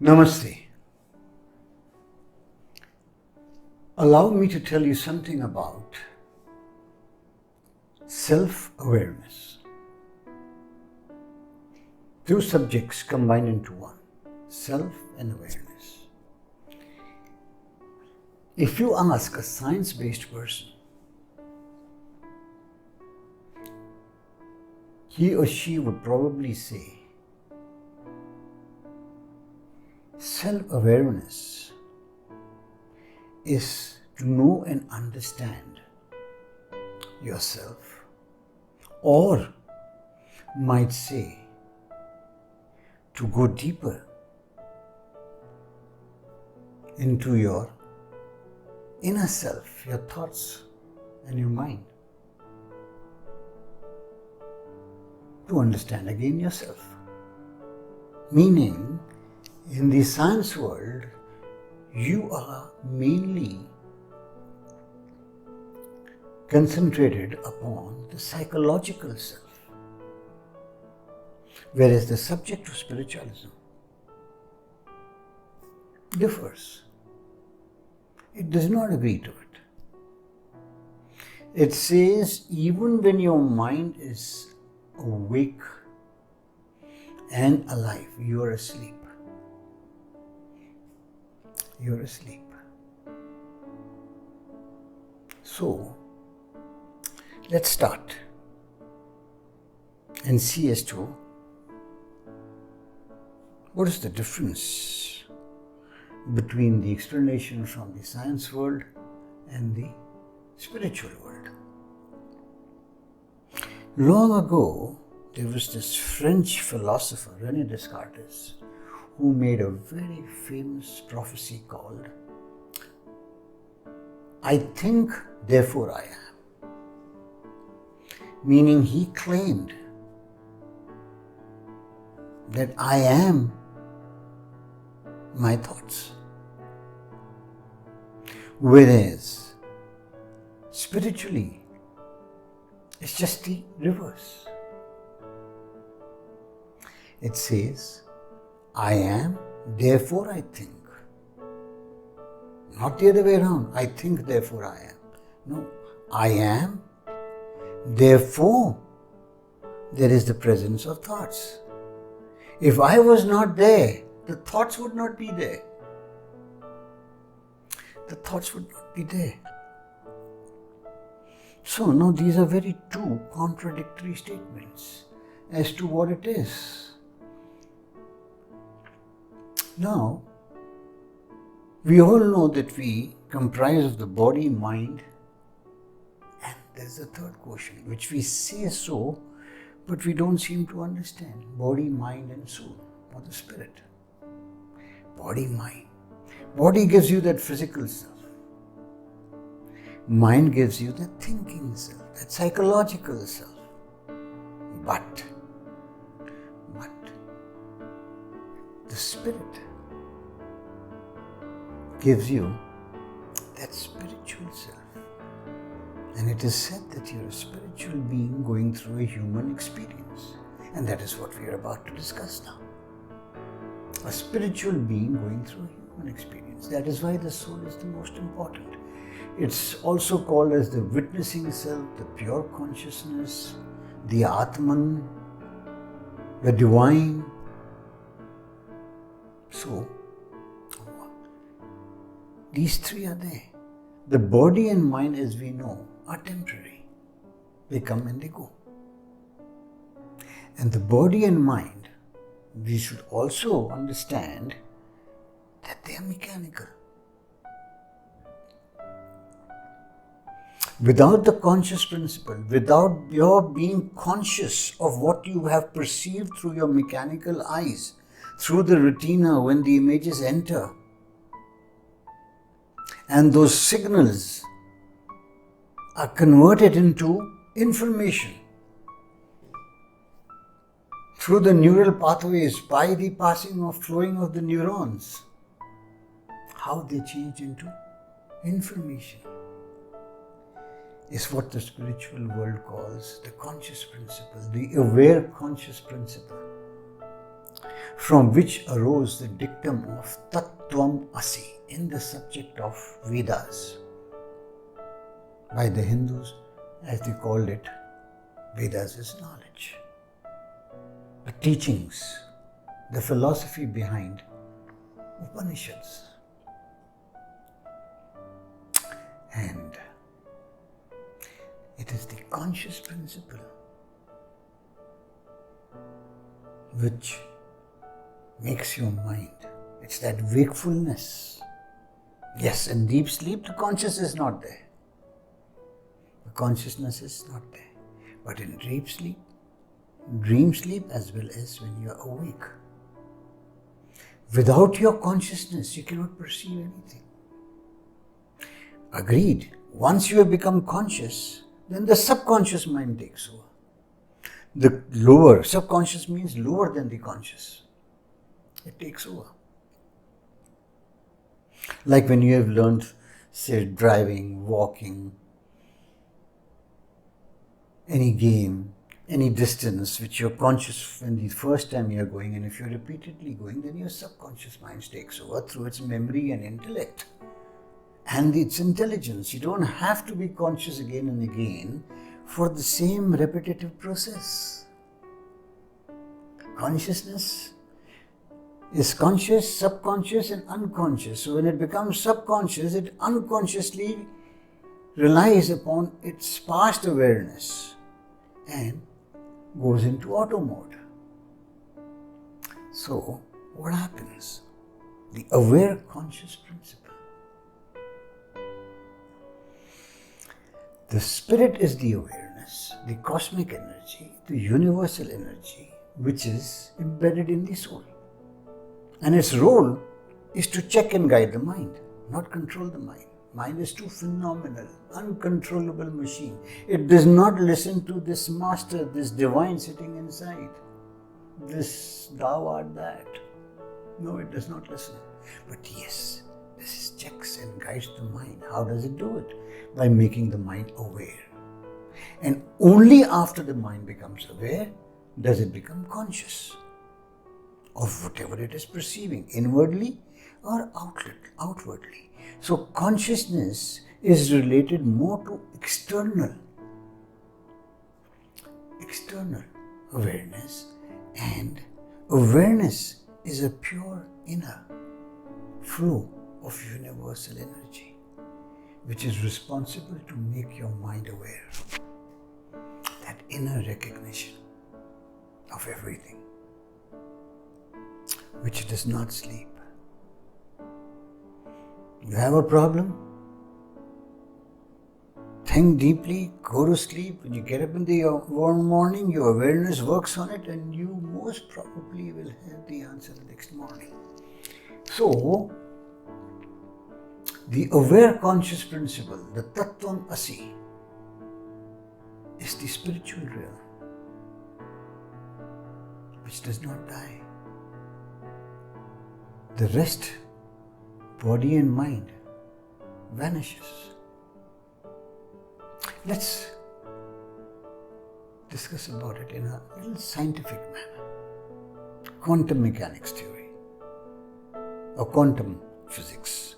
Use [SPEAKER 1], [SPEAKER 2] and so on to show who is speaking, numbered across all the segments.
[SPEAKER 1] Namaste. Allow me to tell you something about self-awareness. Two subjects combined into one, self and awareness. If you ask a science-based person, he or she would probably say, self-awareness is to know and understand yourself, or might say, to go deeper into your inner self, your thoughts and your mind, to understand again yourself. Meaning, in the science world, you are mainly concentrated upon the psychological self, whereas the subject of spiritualism differs. It does not agree to it. It says even when your mind is awake and alive, you are asleep. You're asleep. So, let's start and see as to what is the difference between the explanation from the science world and the spiritual world. Long ago, there was this French philosopher, René Descartes, who made a very famous prophecy called, I think, therefore I am. Meaning he claimed that I am my thoughts. Whereas spiritually, it's just the reverse. It says, I am, therefore I think. Not the other way around. I think, therefore I am. No, I am, therefore there is the presence of thoughts. If I was not there, the thoughts would not be there. The thoughts would not be there. So now these are very two contradictory statements as to what it is. Now, we all know that we comprise of the body, mind, and there's a third quotient, which we say so, but we don't seem to understand. Body, mind, and soul, or the spirit. Body, mind. Body gives you that physical self. Mind gives you that thinking self, that psychological self. But the spirit gives you that spiritual self. And it is said that you're a spiritual being going through a human experience. And that is what we are about to discuss now. A spiritual being going through a human experience. That is why the soul is the most important. It's also called as the witnessing self, the pure consciousness, the Atman, the divine. So, these three are there. The body and mind, as we know, are temporary. They come and they go. And the body and mind, we should also understand that they are mechanical. Without the conscious principle, without your being conscious of what you have perceived through your mechanical eyes, through the retina when the images enter, and those signals are converted into information through the neural pathways by the flowing of the neurons. How they change into information is what the spiritual world calls the conscious principle, the aware conscious principle. from which arose the dictum of Tattvam Asi in the subject of Vedas. By the Hindus, as they called it, Vedas is knowledge. The teachings, the philosophy behind Upanishads. And it is the conscious principle which makes your mind. It's that wakefulness. Yes, in deep sleep, the conscious is not there. The consciousness is not there. But in dream sleep as well as when you are awake. Without your consciousness, you cannot perceive anything. Agreed. Once you have become conscious, then the subconscious mind takes over. The lower, subconscious means lower than the conscious. It takes over. Like when you have learned, say, driving, walking, any game, any distance which you're conscious when the first time you're going, and if you're repeatedly going, then your subconscious mind takes over through its memory and intellect and its intelligence. You don't have to be conscious again and again for the same repetitive process. Consciousness is conscious, subconscious and unconscious. So when it becomes subconscious, it unconsciously relies upon its past awareness and goes into auto mode. So what happens? The aware conscious principle. The spirit is the awareness, the cosmic energy, the universal energy which is embedded in the soul. And its role is to check and guide the mind, not control the mind. Mind is too phenomenal, uncontrollable machine. It does not listen to this master, this divine sitting inside. This thou art that. No, it does not listen. But yes, this checks and guides the mind. How does it do it? By making the mind aware. And only after the mind becomes aware does it become conscious of whatever it is perceiving, inwardly or outwardly. So consciousness is related more to external awareness, and awareness is a pure inner flow of universal energy which is responsible to make your mind aware. That inner recognition of everything which does not sleep. You have a problem? Think deeply, go to sleep. When you get up in the morning, your awareness works on it and you most probably will have the answer the next morning. So, the aware conscious principle, the Tattvam Asi, is the spiritual realm which does not die. The rest, body and mind, vanishes. Let's discuss about it in a little scientific manner. Quantum mechanics theory or quantum physics.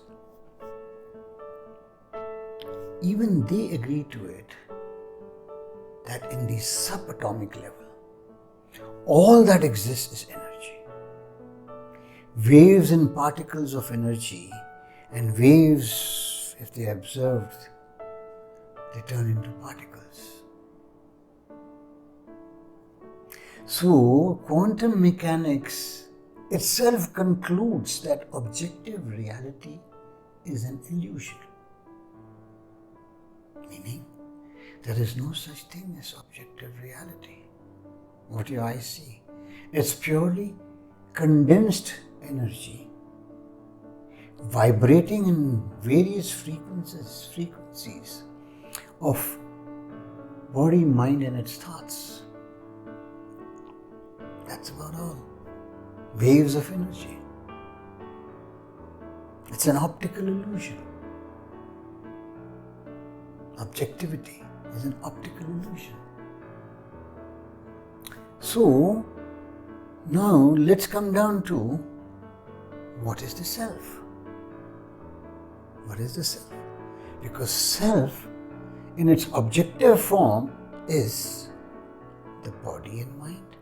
[SPEAKER 1] Even they agree to it that in the subatomic level, all that exists is energy. Waves and particles of energy, and waves, if they are observed, they turn into particles. So, quantum mechanics itself concludes that objective reality is an illusion. Meaning, there is no such thing as objective reality. What your eyes see. It's purely condensed energy vibrating in various frequencies of body, mind and its thoughts. That's about all. Waves of energy. It's an optical illusion. Objectivity is an optical illusion. So, Now let's come down to what is the self? What is the self? Because self in its objective form is the body and mind.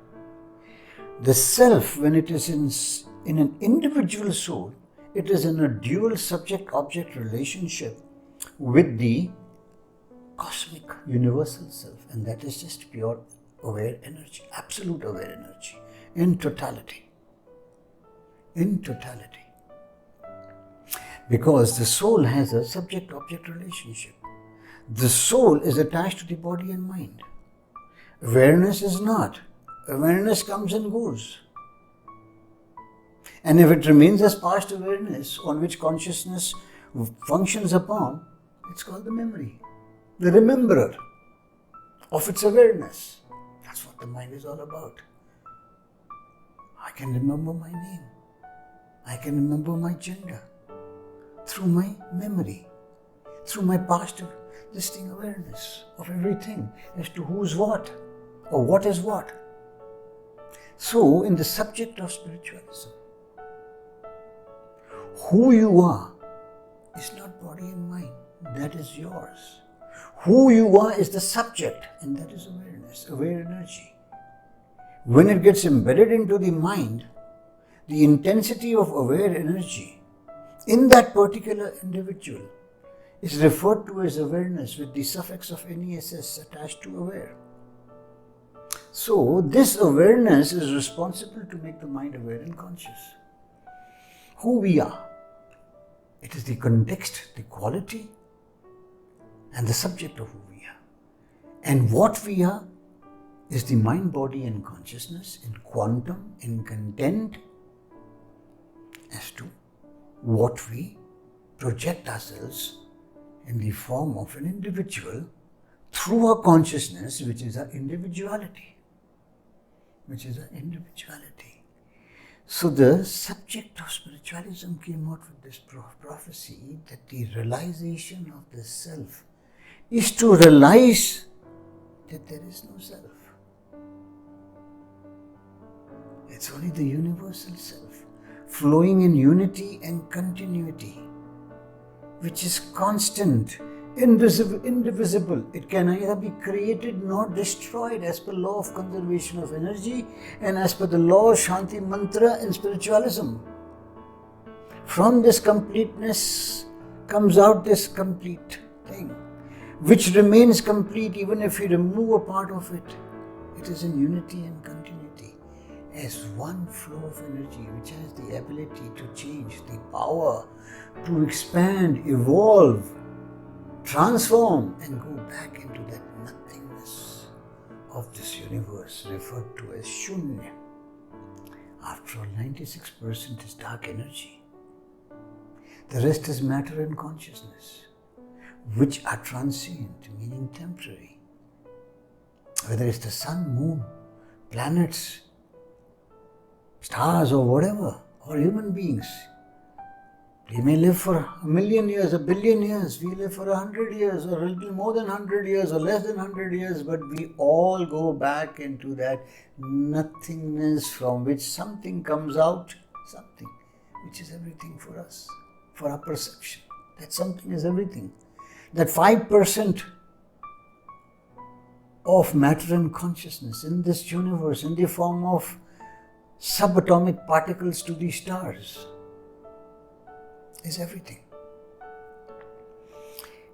[SPEAKER 1] The self, when it is in an individual soul, it is in a dual subject-object relationship with the cosmic universal self, and that is just pure aware energy, absolute aware energy, in totality. In totality. Because the soul has a subject-object relationship. The soul is attached to the body and mind. Awareness is not. Awareness comes and goes. And if it remains as past awareness on which consciousness functions upon, it's called the memory. The rememberer of its awareness. That's what the mind is all about. I can remember my name. I can remember my gender through my memory, through my past distinct awareness of everything as to who's what or what is what. So, in the subject of spiritualism, who you are is not body and mind, that is yours. Who you are is the subject, and that is awareness, aware energy. When it gets embedded into the mind, the intensity of aware energy in that particular individual is referred to as awareness with the suffix of NESS attached to aware. So, this awareness is responsible to make the mind aware and conscious. Who we are. It is the context, the quality, and the subject of who we are. And what we are is the mind, body, and consciousness in quantum, in content, as to what we project ourselves in the form of an individual through our consciousness, which is our individuality. So the subject of spiritualism came out with this prophecy that the realization of the self is to realize that there is no self. It's only the universal self, flowing in unity and continuity, which is constant, indivisible. It can neither be created nor destroyed as per law of conservation of energy and as per the law of Shanti Mantra in spiritualism. From this completeness comes out this complete thing, which remains complete even if you remove a part of it. It is in unity and continuity as one flow of energy which has the ability to change, the power to expand, evolve, transform and go back into that nothingness of this universe referred to as Shunya. After all, 96% is dark energy. The rest is matter and consciousness, which are transient, meaning temporary. Whether it's the sun, moon, planets, stars or whatever, or human beings. We may live for 1,000,000 years, 1,000,000,000 years. We live for 100 years or a little more than 100 years or less than 100 years. But we all go back into that nothingness from which something comes out. Something which is everything for us, for our perception. That something is everything. That 5% of matter and consciousness in this universe in the form of subatomic particles to the stars is everything.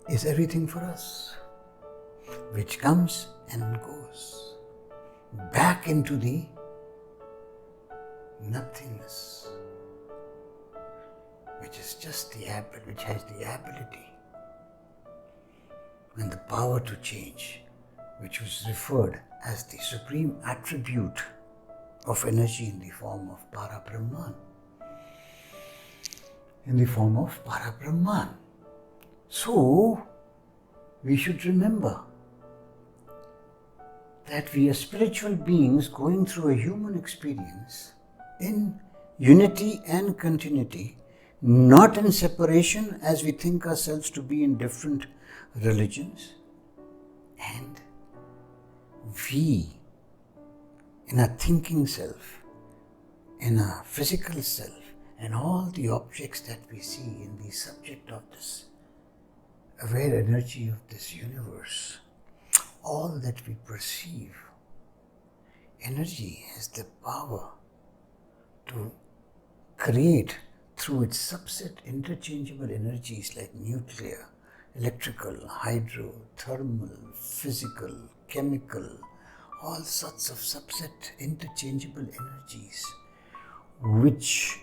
[SPEAKER 1] Is everything for us, which comes and goes back into the nothingness, which is just which has the ability and the power to change, which was referred as the supreme attribute of energy in the form of Parabrahman. So, we should remember that we are spiritual beings going through a human experience in unity and continuity, not in separation as we think ourselves to be in different religions. And we, in our thinking self, in a physical self, and all the objects that we see in the subject of this aware energy of this universe, all that we perceive, energy has the power to create through its subset interchangeable energies like nuclear, electrical, hydro, thermal, physical, chemical, all sorts of subset interchangeable energies which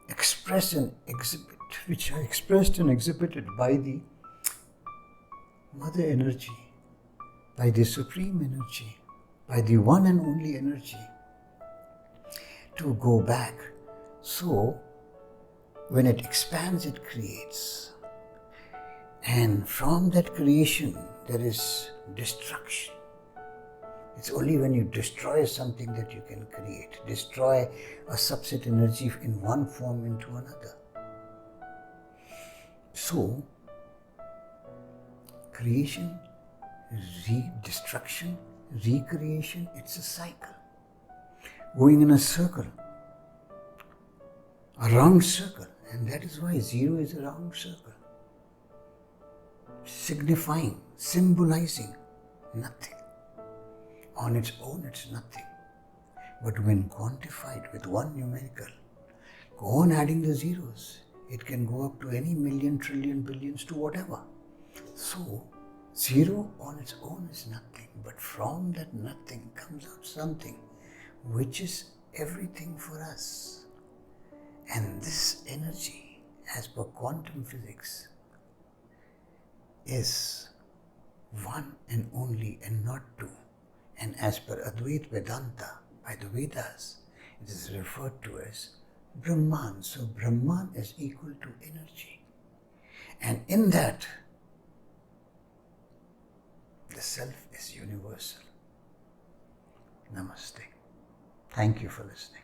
[SPEAKER 1] express and exhibit, which are expressed and exhibited by the mother energy, by the supreme energy, by the one and only energy, to go back. So when it expands, it creates. And from that creation, there is destruction. It's only when you destroy something that you can create. Destroy a subset energy in one form into another. So, creation, destruction, recreation, it's a cycle. Going in a circle, a round circle. And that is why zero is a round circle. Signifying, symbolizing nothing. On its own, it's nothing. But when quantified with one numerical, go on adding the zeros. It can go up to any million, trillion, billions, to whatever. So, zero on its own is nothing. But from that nothing comes out something which is everything for us. And this energy, as per quantum physics, is one and only and not two. And as per Advaita Vedanta, by the Vedas, it is referred to as Brahman. So Brahman is equal to energy. And in that, the self is universal. Namaste. Thank you for listening.